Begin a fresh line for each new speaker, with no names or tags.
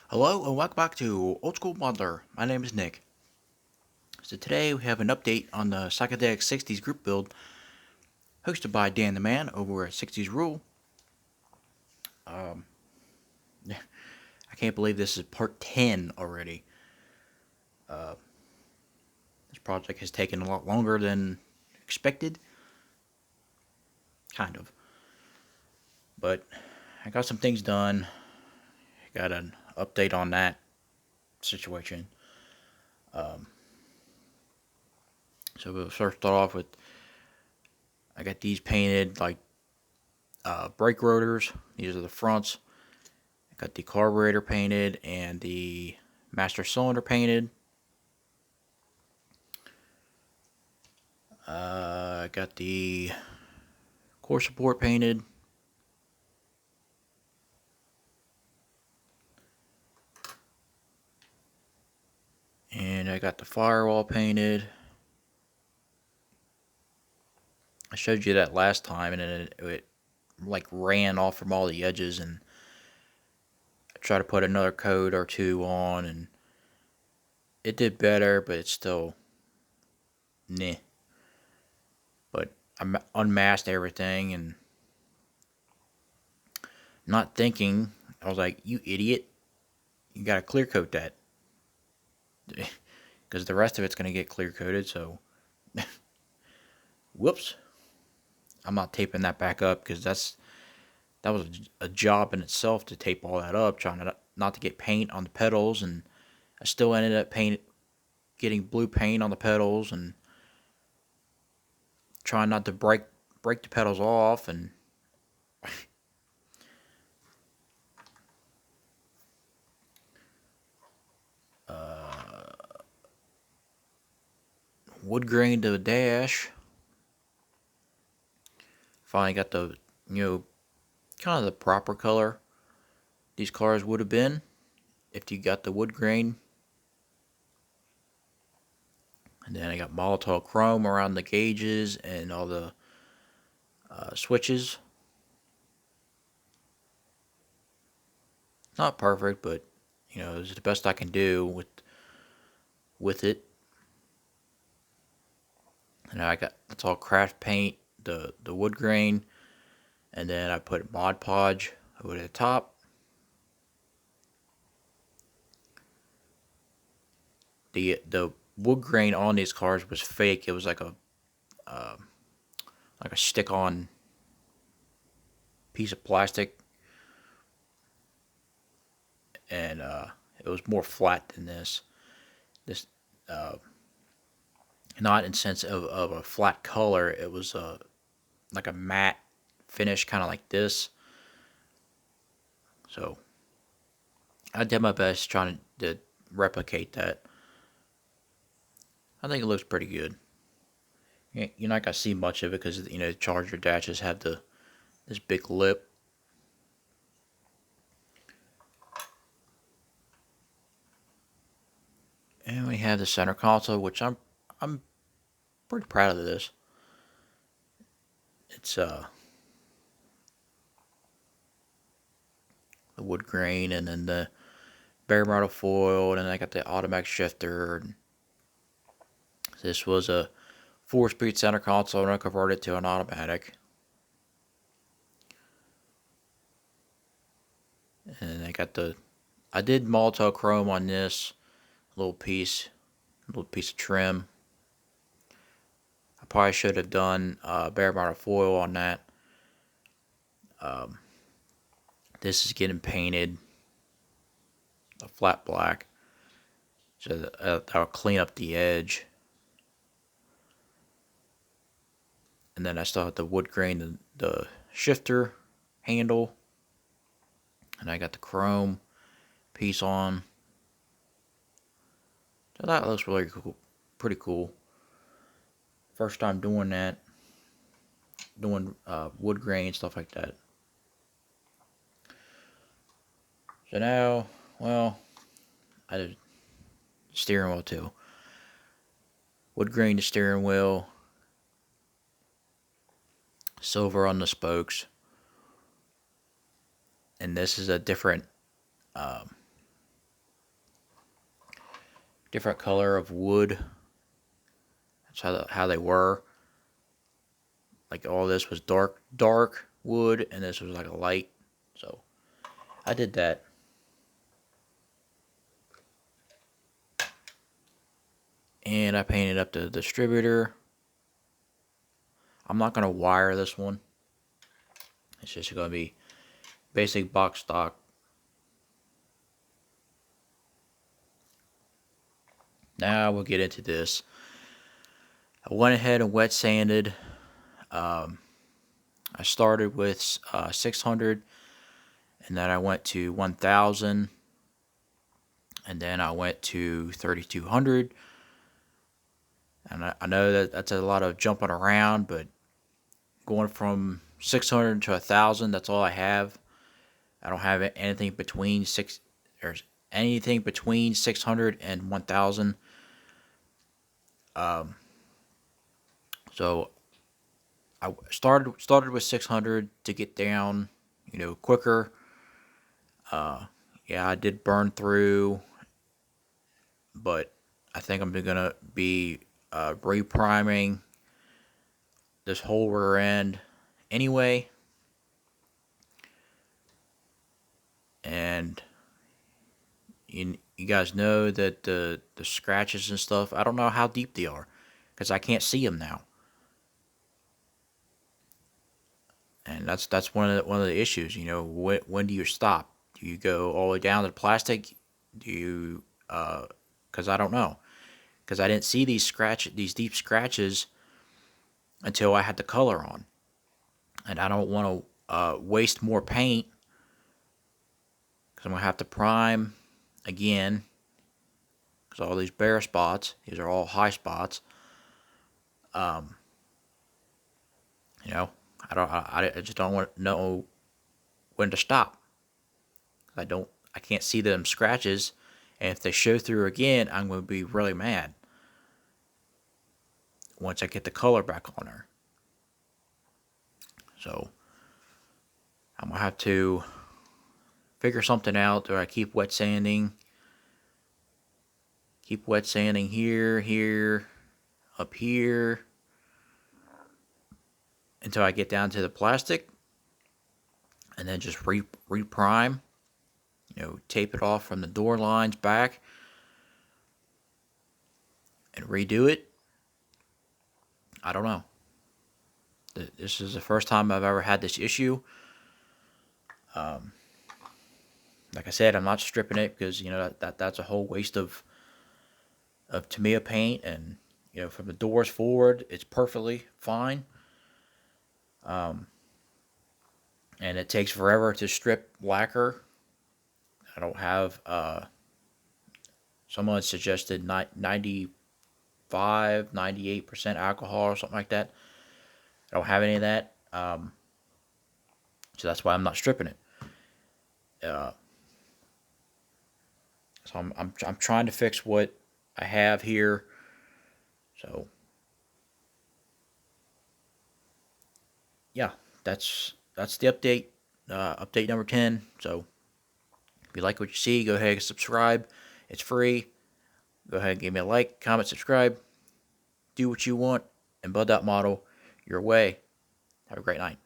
Hello and welcome back to Old School Modeler. My name is Nick. So today we have an update on the Psychedelic 60s group build hosted by Dan the Man over at 60s Rule. I can't believe this is part 10 already. This project has taken a lot longer than expected. Kind of. But I got some things done. Got an update on that situation. So we'll first start off with I got these painted like brake rotors. These are the fronts. I got the carburetor painted and the master cylinder painted. I got the core support painted. And I got the firewall painted. I showed you that last time, and it like ran off from all the edges, and I tried to put another coat or two on, and it did better, but it's still nah. But I unmasked everything, and not thinking, I was like, "You idiot! You gotta clear coat that, because the rest of it's gonna get clear coated." So, whoops! I'm not taping that back up because that was a job in itself to tape all that up, trying to not to get paint on the pedals, and I still ended up getting blue paint on the pedals, and trying not to break the pedals off, and wood grain to the dash. Finally got the kind of the proper color these cars would have been if you got the wood grain. And then I got Molotov chrome around the gauges and all the switches. Not perfect, but it's the best I can do with it. And I got that's all craft paint, the wood grain, and then I put Mod Podge over the top. The wood grain on these cars was fake. It was like a stick-on piece of plastic, and it was more flat than this. This not in sense of a flat color. It was like a matte finish, kind of like this. So I did my best trying to replicate that. I think it looks pretty good. You're not gonna see much of it because the Charger dashes have this big lip. And we have the center console, which I'm pretty proud of this. It's the wood grain, and then the bare metal foil, and then I got the automatic shifter. This was a 4-speed center console, and I converted it to an automatic. And I did Molotov chrome on this little piece of trim. I probably should have done bare metal foil on that. This is getting painted a flat black, so that'll clean up the edge. And then I still have the wood grain, the shifter handle, and I got the chrome piece on. So that looks really cool, pretty cool. First time doing that, doing wood grain, stuff like that. So now, well, I did steering wheel too. Wood grain the steering wheel, silver on the spokes, and this is a different different color of wood. That's how they were. Like all this was dark wood, and this was like a light. So I did that. And I painted up the distributor. I'm not going to wire this one. It's just going to be basic box stock. Now we'll get into this. I went ahead and wet sanded. I started with 600, and then I went to 1000, and then I went to 3200. And I know that that's a lot of jumping around, but going from 600 to 1000, that's all I have. I don't have anything between anything between 600 and 1000. So I started with 600 to get down, quicker. Yeah, I did burn through, but I think I'm gonna be repriming this whole rear end anyway. And you guys know that the scratches and stuff, I don't know how deep they are because I can't see them now. And that's one of the issues. When do you stop? Do you go all the way down to the plastic? Do you? Because I don't know. Because I didn't see these deep scratches until I had the color on, and I don't want to waste more paint because I'm gonna have to prime again. Because all these bare spots, these are all high spots. Um, I just don't want to know when to stop. I can't see them scratches, and if they show through again, I'm going to be really mad once I get the color back on her. So I'm going to have to figure something out. Do I keep wet sanding? Keep wet sanding here, up here, until I get down to the plastic, and then just reprime. Tape it off from the door lines back, and redo it. I don't know. This is the first time I've ever had this issue. Like I said, I'm not stripping it because that's a whole waste of Tamiya paint, and from the doors forward, it's perfectly fine. And it takes forever to strip lacquer. I don't have. Someone suggested 95, 98% alcohol or something like that. I don't have any of that. So that's why I'm not stripping it. So I'm trying to fix what I have here. So yeah, that's the update. Update number 10. So if you like what you see, go ahead and subscribe. It's free. Go ahead and give me a like, comment, subscribe. Do what you want, and build that model your way. Have a great night.